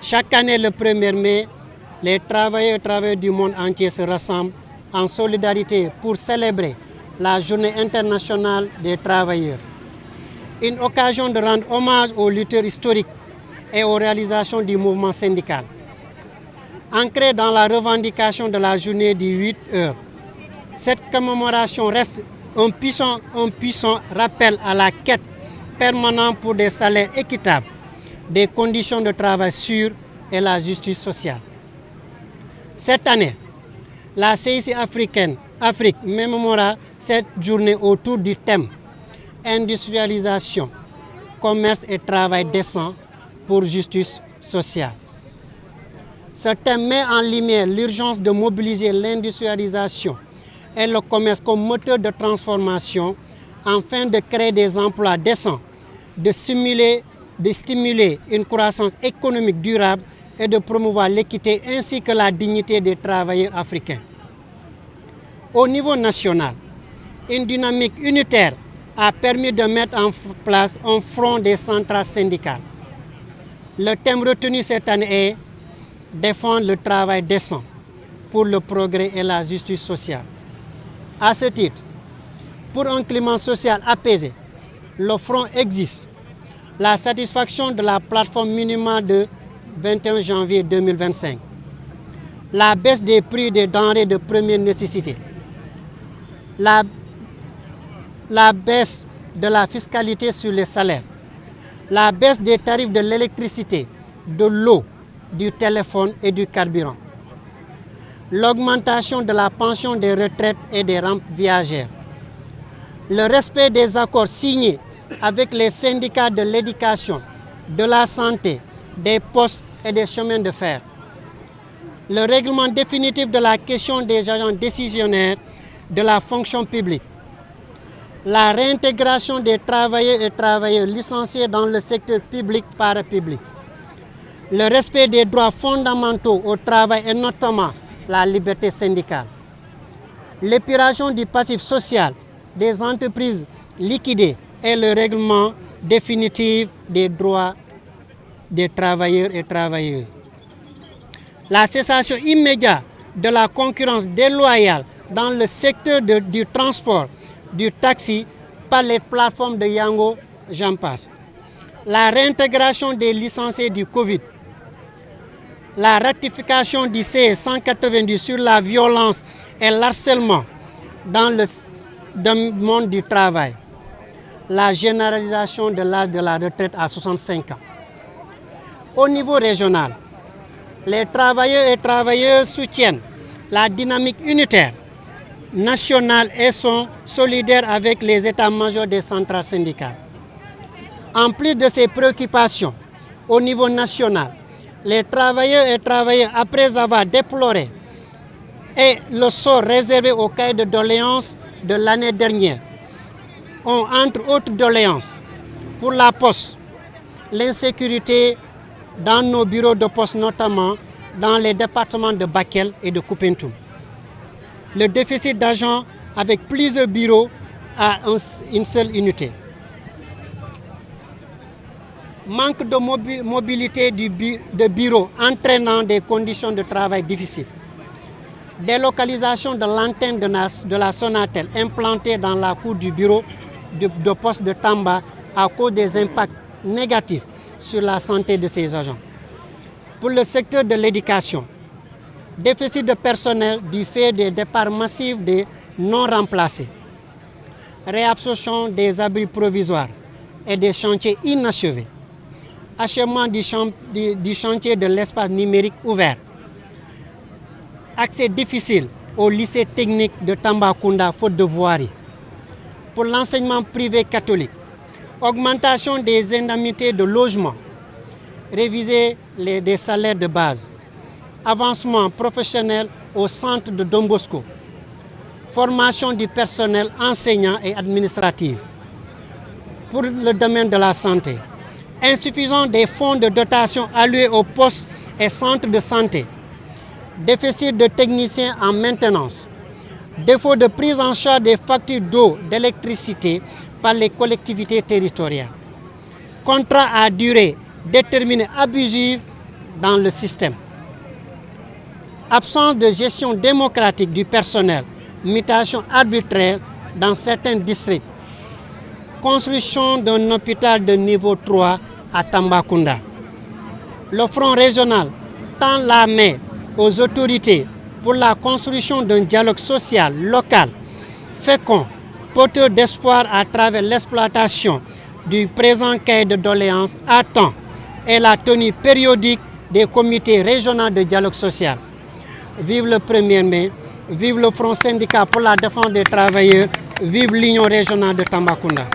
Chaque année, le 1er mai, les travailleurs et travailleuses du monde entier se rassemblent en solidarité pour célébrer la Journée internationale des travailleurs. Une occasion de rendre hommage aux lutteurs historiques et aux réalisations du mouvement syndical. Ancrée dans la revendication de la journée du 8 heures, cette commémoration reste un puissant rappel à la quête permanente pour des salaires équitables, des conditions de travail sûres et la justice sociale. Cette année, la CIC Afrique mémorera cette journée autour du thème industrialisation, commerce et travail décent pour justice sociale. Ce thème met en lumière l'urgence de mobiliser l'industrialisation et le commerce comme moteur de transformation afin de créer des emplois décents, de stimuler une croissance économique durable et de promouvoir l'équité ainsi que la dignité des travailleurs africains. Au niveau national, une dynamique unitaire a permis de mettre en place un front des centrales syndicales. Le thème retenu cette année est « Défendre le travail décent pour le progrès et la justice sociale ». À ce titre, pour un climat social apaisé, le front existe. La satisfaction de la plateforme minimale de 21 janvier 2025, la baisse des prix des denrées de première nécessité, la baisse de la fiscalité sur les salaires, la baisse des tarifs de l'électricité, de l'eau, du téléphone et du carburant, l'augmentation de la pension des retraites et des rentes viagères, le respect des accords signés avec les syndicats de l'éducation, de la santé, des postes et des chemins de fer, le règlement définitif de la question des agents décisionnaires de la fonction publique, la réintégration des travailleurs et travailleuses licenciés dans le secteur public parapublic, le respect des droits fondamentaux au travail et notamment la liberté syndicale, l'épuration du passif social des entreprises liquidées et le règlement définitif des droits des travailleurs et travailleuses. La cessation immédiate de la concurrence déloyale dans le secteur du transport, du taxi par les plateformes de Yango, j'en passe. La réintégration des licenciés du Covid. La ratification du CE 190 sur la violence et l'harcèlement dans le monde du travail. La généralisation de l'âge de la retraite à 65 ans. Au niveau régional, les travailleurs et travailleuses soutiennent la dynamique unitaire nationale et sont solidaires avec les états-majors des centrales syndicales. En plus de ces préoccupations, au niveau national, les travailleurs et travailleuses, après avoir déploré le sort réservé au cahier de doléances de l'année dernière, ont entre autres doléances pour la poste, l'insécurité dans nos bureaux de poste, notamment dans les départements de Bakel et de Koupentoum. Le déficit d'agents avec plusieurs bureaux à une seule unité. Manque de mobilité de bureaux entraînant des conditions de travail difficiles. Délocalisation de l'antenne de la Sonatel implantée dans la cour du bureau de poste de Tamba à cause des impacts négatifs sur la santé de ces agents. Pour le secteur de l'éducation, déficit de personnel du fait des départs massifs des non remplacés, réabsorption des abris provisoires et des chantiers inachevés, achèvement du chantier de l'espace numérique ouvert, accès difficile au lycée technique de Tambacounda faute de voirie. Pour l'enseignement privé catholique, augmentation des indemnités de logement, réviser des salaires de base, avancement professionnel au centre de Don Bosco, formation du personnel enseignant et administratif. Pour le domaine de la santé, insuffisance des fonds de dotation alloués aux postes et centres de santé, déficit de techniciens en maintenance, défaut de prise en charge des factures d'eau, d'électricité par les collectivités territoriales, contrat à durée déterminée abusive dans le système. Absence de gestion démocratique du personnel, mutation arbitraire dans certains districts. Construction d'un hôpital de niveau 3 à Tambacounda. Le Front régional tend la main aux autorités pour la construction d'un dialogue social local fécond, porteur d'espoir à travers l'exploitation du présent cahier de doléances à temps et la tenue périodique des comités régionaux de dialogue social. Vive le 1er mai, vive le Front syndical pour la défense des travailleurs, vive l'Union régionale de Tambacounda.